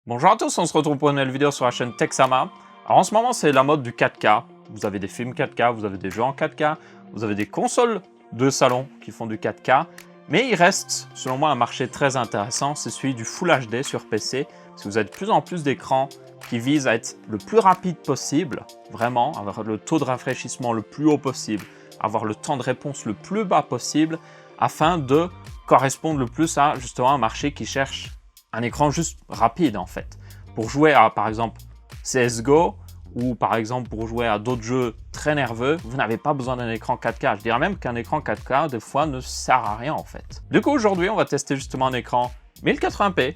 Bonjour à tous, on se retrouve pour une nouvelle vidéo sur la chaîne Texama. Alors en ce moment c'est la mode du 4K, vous avez des films 4K, vous avez des jeux en 4K, vous avez des consoles de salon qui font du 4K, mais il reste selon moi un marché très intéressant, c'est celui du Full HD sur PC, parce que vous avez de plus en plus d'écrans qui visent à être le plus rapide possible, vraiment, avoir le taux de rafraîchissement le plus haut possible, avoir le temps de réponse le plus bas possible, afin de correspondre le plus à justement un marché qui cherche un écran juste rapide en fait. Pour jouer à par exemple CSGO ou par exemple pour jouer à d'autres jeux très nerveux, vous n'avez pas besoin d'un écran 4K. Je dirais même qu'un écran 4K des fois ne sert à rien en fait. Du coup aujourd'hui on va tester justement un écran 1080p,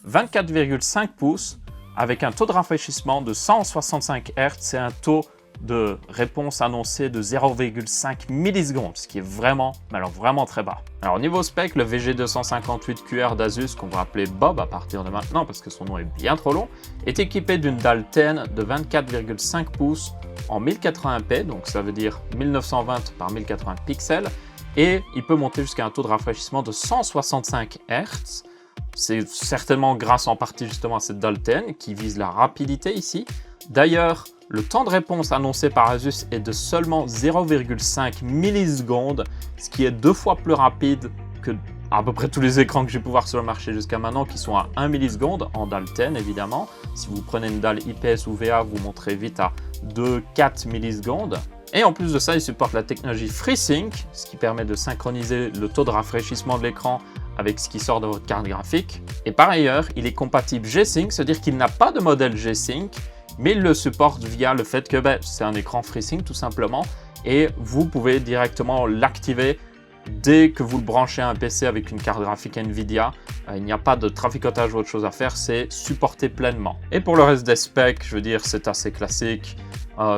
24,5 pouces avec un taux de rafraîchissement de 165 Hz et un taux de réponse annoncé de 0,5 millisecondes, ce qui est vraiment, mais alors vraiment très bas. Alors niveau spec, le VG258QR d'Asus, qu'on va appeler Bob à partir de maintenant parce que son nom est bien trop long, est équipé d'une dalle 10 de 24,5 pouces en 1080p, donc ça veut dire 1920 par 1080 pixels, et il peut monter jusqu'à un taux de rafraîchissement de 165 Hz. C'est certainement grâce en partie justement à cette dalle 10 qui vise la rapidité ici. D'ailleurs, le temps de réponse annoncé par Asus est de seulement 0,5 millisecondes, ce qui est 2 fois plus rapide que à peu près tous les écrans que j'ai pu voir sur le marché jusqu'à maintenant, qui sont à 1 milliseconde en dalle 10 évidemment. Si vous prenez une dalle IPS ou VA, vous monterez vite à 2-4 millisecondes. Et en plus de ça, il supporte la technologie FreeSync, ce qui permet de synchroniser le taux de rafraîchissement de l'écran avec ce qui sort de votre carte graphique. Et par ailleurs, il est compatible G-Sync, c'est-à-dire qu'il n'a pas de modèle G-Sync, mais il le supporte via le fait que c'est un écran FreeSync tout simplement, et vous pouvez directement l'activer dès que vous le branchez à un PC avec une carte graphique Nvidia. Il n'y a pas de traficotage ou autre chose à faire, c'est supporté pleinement. Et pour le reste des specs, je veux dire, c'est assez classique.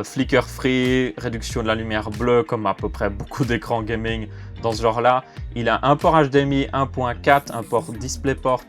Flicker free, réduction de la lumière bleue comme à peu près beaucoup d'écrans gaming dans ce genre-là. Il a un port HDMI 1.4, un port DisplayPort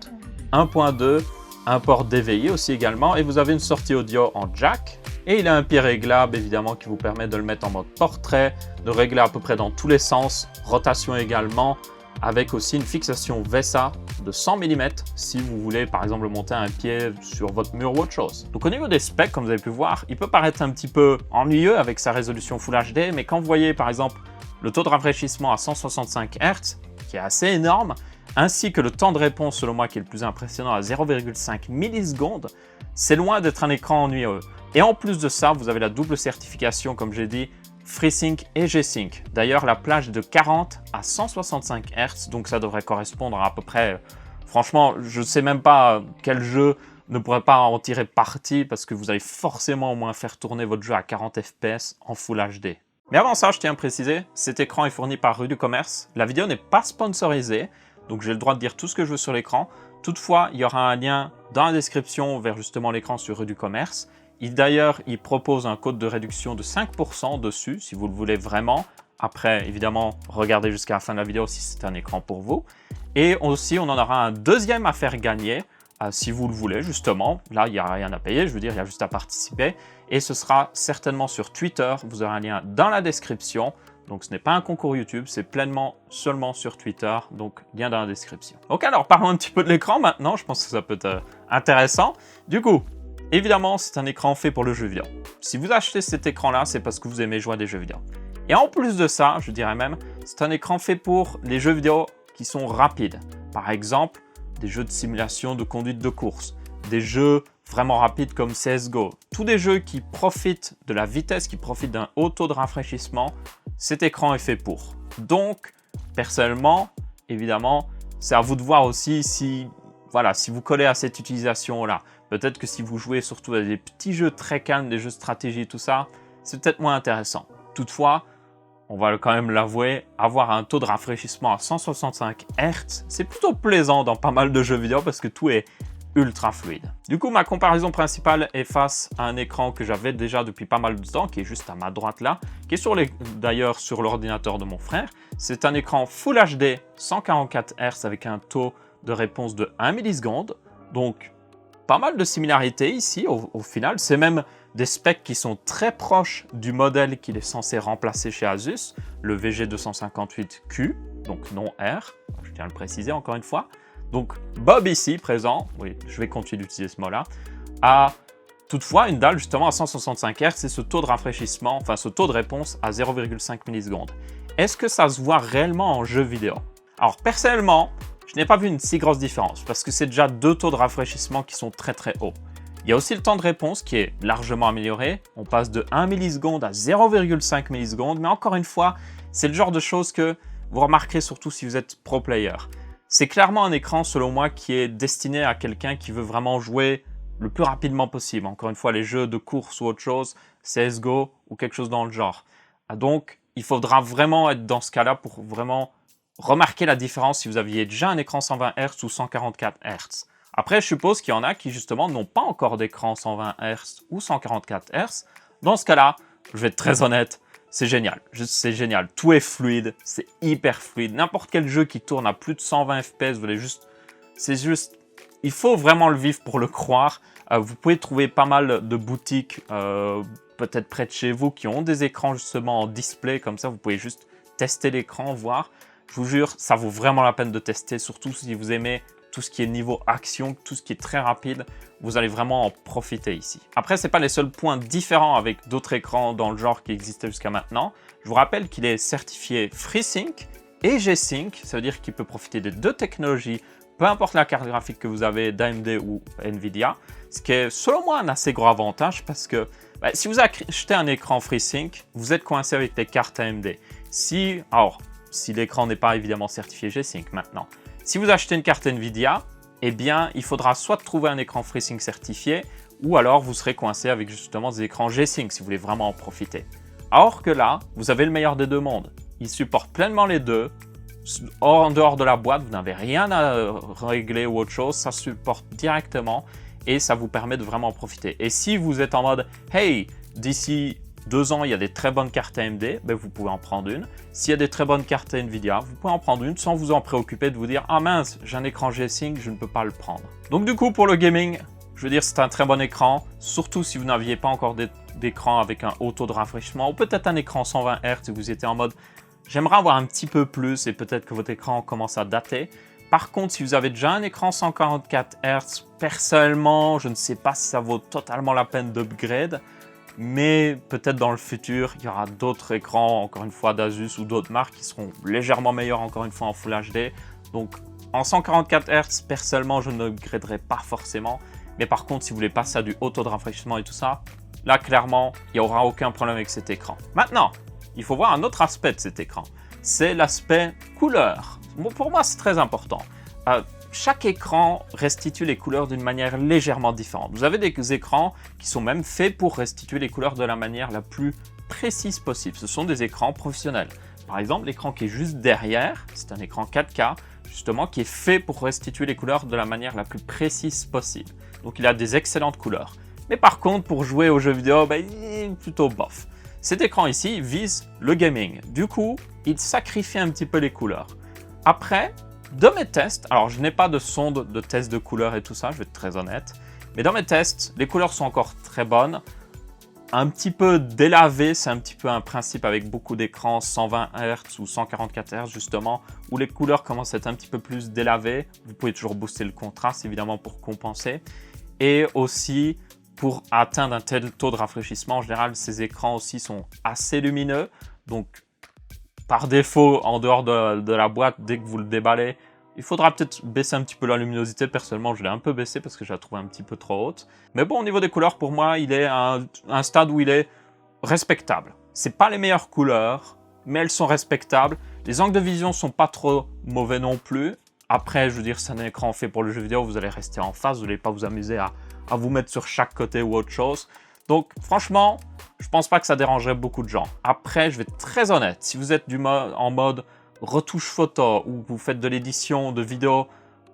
1.2, un port DVI aussi également, et vous avez une sortie audio en jack. Et il a un pied réglable évidemment qui vous permet de le mettre en mode portrait, de régler à peu près dans tous les sens, rotation également, avec aussi une fixation VESA de 100 mm si vous voulez par exemple monter un pied sur votre mur ou autre chose. Donc au niveau des specs, comme vous avez pu voir, il peut paraître un petit peu ennuyeux avec sa résolution Full HD, mais quand vous voyez par exemple le taux de rafraîchissement à 165 Hz, qui est assez énorme, ainsi que le temps de réponse selon moi qui est le plus impressionnant à 0,5 millisecondes, c'est loin d'être un écran ennuyeux. Et en plus de ça, vous avez la double certification, comme j'ai dit, FreeSync et G-Sync. D'ailleurs, la plage est de 40 à 165 Hz, donc ça devrait correspondre à peu près... Franchement, je ne sais même pas quel jeu ne pourrait pas en tirer parti, parce que vous allez forcément au moins faire tourner votre jeu à 40 fps en Full HD. Mais avant ça, je tiens à préciser, cet écran est fourni par Rue du Commerce. La vidéo n'est pas sponsorisée, donc j'ai le droit de dire tout ce que je veux sur l'écran. Toutefois, il y aura un lien dans la description vers justement l'écran sur Rue du Commerce. D'ailleurs, il propose un code de réduction de 5% dessus, si vous le voulez vraiment. Après, évidemment, regardez jusqu'à la fin de la vidéo si c'est un écran pour vous. Et aussi, on en aura un deuxième à faire gagner, si vous le voulez, justement. Là, il n'y a rien à payer, je veux dire, il y a juste à participer. Et ce sera certainement sur Twitter. Vous aurez un lien dans la description. Donc, ce n'est pas un concours YouTube, c'est pleinement seulement sur Twitter. Donc, lien dans la description. Ok, alors parlons un petit peu de l'écran maintenant. Je pense que ça peut être intéressant. Du coup, évidemment, c'est un écran fait pour le jeu vidéo. Si vous achetez cet écran-là, c'est parce que vous aimez jouer à des jeux vidéo. Et en plus de ça, je dirais même, c'est un écran fait pour les jeux vidéo qui sont rapides. Par exemple, des jeux de simulation de conduite de course, des jeux vraiment rapides comme CSGO. Tous des jeux qui profitent de la vitesse, qui profitent d'un haut taux de rafraîchissement, cet écran est fait pour. Donc, personnellement, évidemment, c'est à vous de voir aussi si vous collez à cette utilisation-là. Peut-être que si vous jouez surtout à des petits jeux très calmes, des jeux de stratégie, tout ça, c'est peut-être moins intéressant. Toutefois, on va quand même l'avouer, avoir un taux de rafraîchissement à 165 Hz, c'est plutôt plaisant dans pas mal de jeux vidéo parce que tout est ultra fluide. Du coup, ma comparaison principale est face à un écran que j'avais déjà depuis pas mal de temps, qui est juste à ma droite là, qui est d'ailleurs sur l'ordinateur de mon frère. C'est un écran Full HD 144 Hz avec un taux de réponse de 1 milliseconde, donc pas mal de similarités ici au final. C'est même des specs qui sont très proches du modèle qu'il est censé remplacer chez Asus, le VG258Q, donc non R, je tiens à le préciser encore une fois. Donc Bob ici, présent, oui, je vais continuer d'utiliser ce mot-là, a toutefois une dalle justement à 165 Hz et ce taux de rafraîchissement, enfin ce taux de réponse à 0,5 millisecondes. Est-ce que ça se voit réellement en jeu vidéo? Alors personnellement, je n'ai pas vu une si grosse différence parce que c'est déjà deux taux de rafraîchissement qui sont très hauts. Il y a aussi le temps de réponse qui est largement amélioré. On passe de 1 milliseconde à 0,5 millisecondes, mais encore une fois, c'est le genre de choses que vous remarquerez surtout si vous êtes pro player. C'est clairement un écran, selon moi, qui est destiné à quelqu'un qui veut vraiment jouer le plus rapidement possible. Encore une fois, les jeux de course ou autre chose, CSGO ou quelque chose dans le genre. Donc, il faudra vraiment être dans ce cas-là pour vraiment remarquer la différence si vous aviez déjà un écran 120 Hz ou 144 Hz. Après, je suppose qu'il y en a qui, justement, n'ont pas encore d'écran 120 Hz ou 144 Hz. Dans ce cas-là, je vais être très honnête, c'est génial. C'est génial. Tout est fluide, c'est hyper fluide. N'importe quel jeu qui tourne à plus de 120 FPS, vous allez juste... C'est juste... Il faut vraiment le vivre pour le croire. Vous pouvez trouver pas mal de boutiques, peut-être près de chez vous, qui ont des écrans, justement, en display. Comme ça, vous pouvez juste tester l'écran, voir. Je vous jure, ça vaut vraiment la peine de tester, surtout si vous aimez tout ce qui est niveau action, tout ce qui est très rapide, vous allez vraiment en profiter ici. Après, ce n'est pas les seuls points différents avec d'autres écrans dans le genre qui existaient jusqu'à maintenant. Je vous rappelle qu'il est certifié FreeSync et G-Sync, ça veut dire qu'il peut profiter des deux technologies, peu importe la carte graphique que vous avez d'AMD ou Nvidia, ce qui est selon moi un assez gros avantage parce que si vous achetez un écran FreeSync, vous êtes coincé avec les cartes AMD. Si l'écran n'est pas évidemment certifié G-Sync maintenant, si vous achetez une carte Nvidia, eh bien, il faudra soit trouver un écran FreeSync certifié, ou alors vous serez coincé avec justement des écrans G-Sync si vous voulez vraiment en profiter. Alors que là, vous avez le meilleur des deux mondes. Il supporte pleinement les deux. En dehors de la boîte, vous n'avez rien à régler ou autre chose. Ça supporte directement et ça vous permet de vraiment en profiter. Et si vous êtes en mode « Hey, d'ici 2 ans, il y a des très bonnes cartes AMD, ben vous pouvez en prendre une. S'il y a des très bonnes cartes Nvidia, vous pouvez en prendre une sans vous en préoccuper de vous dire « Ah mince, j'ai un écran G-Sync, je ne peux pas le prendre. » Donc du coup, pour le gaming, je veux dire, c'est un très bon écran, surtout si vous n'aviez pas encore d'écran avec un haut taux de rafraîchissement ou peut-être un écran 120 Hz et vous étiez en mode « J'aimerais avoir un petit peu plus et peut-être que votre écran commence à dater. » Par contre, si vous avez déjà un écran 144 Hz, personnellement, je ne sais pas si ça vaut totalement la peine d'upgrade. Mais peut-être dans le futur, il y aura d'autres écrans, encore une fois d'Asus ou d'autres marques qui seront légèrement meilleurs, encore une fois en Full HD. Donc en 144 Hz, personnellement, je ne upgraderai pas forcément. Mais par contre, si vous voulez passer à du haut taux de rafraîchissement et tout ça, là clairement, il n'y aura aucun problème avec cet écran. Maintenant, il faut voir un autre aspect de cet écran. C'est l'aspect couleur. Bon, pour moi, c'est très important. Chaque écran restitue les couleurs d'une manière légèrement différente. Vous avez des écrans qui sont même faits pour restituer les couleurs de la manière la plus précise possible. Ce sont des écrans professionnels. Par exemple, l'écran qui est juste derrière, c'est un écran 4K, justement, qui est fait pour restituer les couleurs de la manière la plus précise possible. Donc, il a des excellentes couleurs. Mais par contre, pour jouer aux jeux vidéo, il est plutôt bof. Cet écran ici vise le gaming. Du coup, il sacrifie un petit peu les couleurs. Après, de mes tests, alors je n'ai pas de sonde de test de couleurs et tout ça, je vais être très honnête, mais dans mes tests, les couleurs sont encore très bonnes. Un petit peu délavé, c'est un petit peu un principe avec beaucoup d'écrans 120 Hz ou 144 Hz justement, où les couleurs commencent à être un petit peu plus délavées. Vous pouvez toujours booster le contraste évidemment pour compenser. Et aussi, pour atteindre un tel taux de rafraîchissement, en général, ces écrans aussi sont assez lumineux. Donc, par défaut, en dehors de la boîte, dès que vous le déballez, il faudra peut-être baisser un petit peu la luminosité. Personnellement, je l'ai un peu baissé parce que je la trouve un petit peu trop haute. Mais bon, au niveau des couleurs, pour moi, il est à un stade où il est respectable. C'est pas les meilleures couleurs, mais elles sont respectables. Les angles de vision sont pas trop mauvais non plus. Après, je veux dire, c'est un écran fait pour le jeu vidéo, vous allez rester en face, vous n'allez pas vous amuser à vous mettre sur chaque côté ou autre chose. Donc, franchement, je pense pas que ça dérangerait beaucoup de gens. Après, je vais être très honnête, si vous êtes en mode retouche photo ou vous faites de l'édition de vidéos,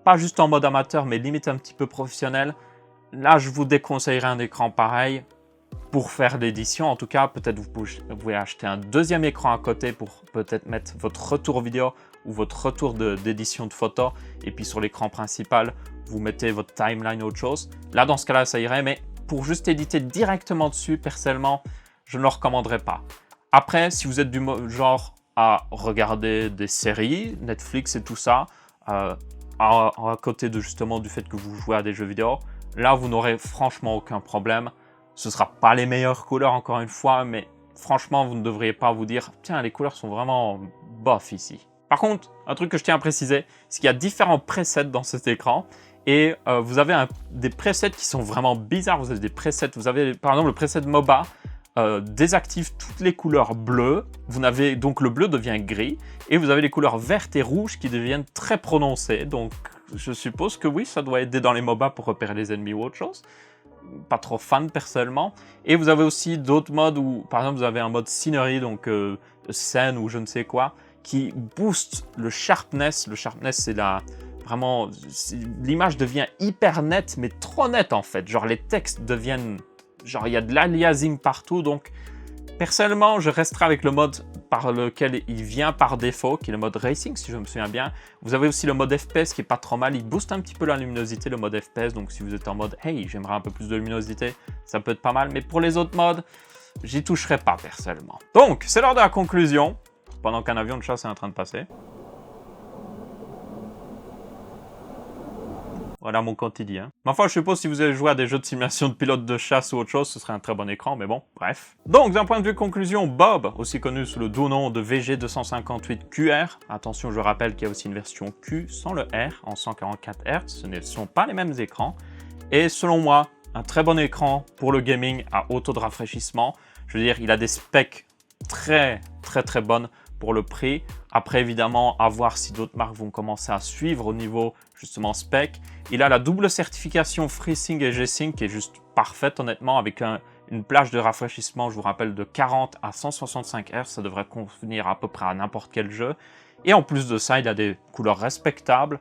pas juste en mode amateur, mais limite un petit peu professionnel, là, je vous déconseillerais un écran pareil pour faire l'édition. En tout cas, peut-être vous pouvez acheter un deuxième écran à côté pour peut-être mettre votre retour vidéo ou votre retour d'édition de photos. Et puis sur l'écran principal, vous mettez votre timeline ou autre chose. Là, dans ce cas-là, ça irait, mais pour juste éditer directement dessus, personnellement, je ne le recommanderais pas. Après, si vous êtes du genre à regarder des séries, Netflix et tout ça, à côté de justement du fait que vous jouez à des jeux vidéo, là vous n'aurez franchement aucun problème. Ce ne sera pas les meilleures couleurs encore une fois, mais franchement vous ne devriez pas vous dire « Tiens, les couleurs sont vraiment bof ici ». Par contre, un truc que je tiens à préciser, c'est qu'il y a différents presets dans cet écran. Et vous avez des presets qui sont vraiment bizarres. Vous avez des presets, vous avez par exemple le preset MOBA, désactive toutes les couleurs bleues. Donc le bleu devient gris. Et vous avez les couleurs vertes et rouges qui deviennent très prononcées. Donc je suppose que oui, ça doit aider dans les MOBA pour repérer les ennemis ou autre chose. Pas trop fan personnellement. Et vous avez aussi d'autres modes où, par exemple, vous avez un mode scenery, donc scène ou je ne sais quoi, qui booste le sharpness. Le sharpness, c'est vraiment, l'image devient hyper nette, mais trop nette en fait. Genre les textes deviennent, genre il y a de l'aliasing partout. Donc personnellement, je resterai avec le mode par lequel il vient par défaut, qui est le mode racing, si je me souviens bien. Vous avez aussi le mode FPS qui est pas trop mal. Il booste un petit peu la luminosité, le mode FPS. Donc si vous êtes en mode hey, j'aimerais un peu plus de luminosité, ça peut être pas mal. Mais pour les autres modes, j'y toucherai pas personnellement. Donc c'est l'heure de la conclusion. Pendant qu'un avion de chasse est en train de passer. Voilà mon quotidien. Mais enfin, je suppose si vous avez joué à des jeux de simulation de pilote de chasse ou autre chose, ce serait un très bon écran, mais bon, bref. Donc, d'un point de vue conclusion, Bob, aussi connu sous le doux nom de VG258QR, attention, je rappelle qu'il y a aussi une version Q sans le R en 144 Hz, ce ne sont pas les mêmes écrans. Et selon moi, un très bon écran pour le gaming à haut taux de rafraîchissement. Je veux dire, il a des specs très bonnes pour le prix. Après, évidemment, à voir si d'autres marques vont commencer à suivre au niveau, justement, spec. Il a la double certification FreeSync et G-Sync qui est juste parfaite, honnêtement, avec une plage de rafraîchissement, je vous rappelle, de 40 à 165 Hz. Ça devrait convenir à peu près à n'importe quel jeu. Et en plus de ça, il a des couleurs respectables,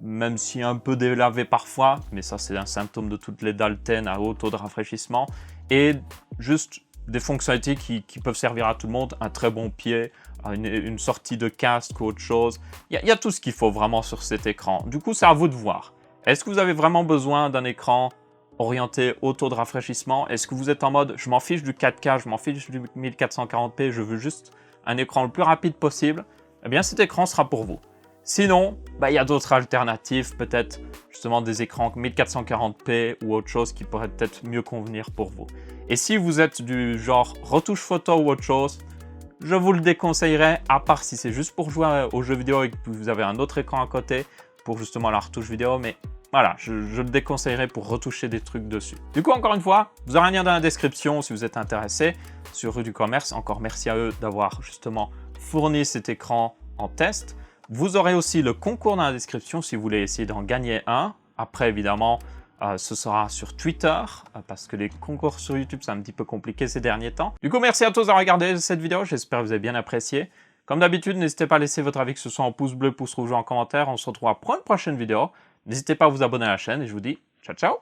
même si un peu délavé parfois. Mais ça, c'est un symptôme de toutes les Dalten à haut taux de rafraîchissement. Et juste des fonctionnalités qui peuvent servir à tout le monde. Un très bon pied, une sortie de casque ou autre chose. Il y a tout ce qu'il faut vraiment sur cet écran. Du coup, c'est à vous de voir. Est-ce que vous avez vraiment besoin d'un écran orienté au taux de rafraîchissement? Est-ce que vous êtes en mode, je m'en fiche du 4K, je m'en fiche du 1440p, je veux juste un écran le plus rapide possible? Eh bien, cet écran sera pour vous. Sinon, il y a d'autres alternatives, peut-être justement des écrans 1440p ou autre chose qui pourrait peut-être mieux convenir pour vous. Et si vous êtes du genre retouche photo ou autre chose, je vous le déconseillerais, à part si c'est juste pour jouer aux jeux vidéo et que vous avez un autre écran à côté pour justement la retouche vidéo, mais voilà, je le déconseillerais pour retoucher des trucs dessus. Du coup, encore une fois, vous aurez un lien dans la description si vous êtes intéressé sur Rue du Commerce. Encore merci à eux d'avoir justement fourni cet écran en test. Vous aurez aussi le concours dans la description si vous voulez essayer d'en gagner un. Après, évidemment, ce sera sur Twitter, parce que les concours sur YouTube, c'est un petit peu compliqué ces derniers temps. Du coup, merci à tous d'avoir regardé cette vidéo, j'espère que vous avez bien apprécié. Comme d'habitude, n'hésitez pas à laisser votre avis, que ce soit en pouce bleu, pouce rouge ou en commentaire. On se retrouve pour une prochaine vidéo. N'hésitez pas à vous abonner à la chaîne et je vous dis ciao ciao.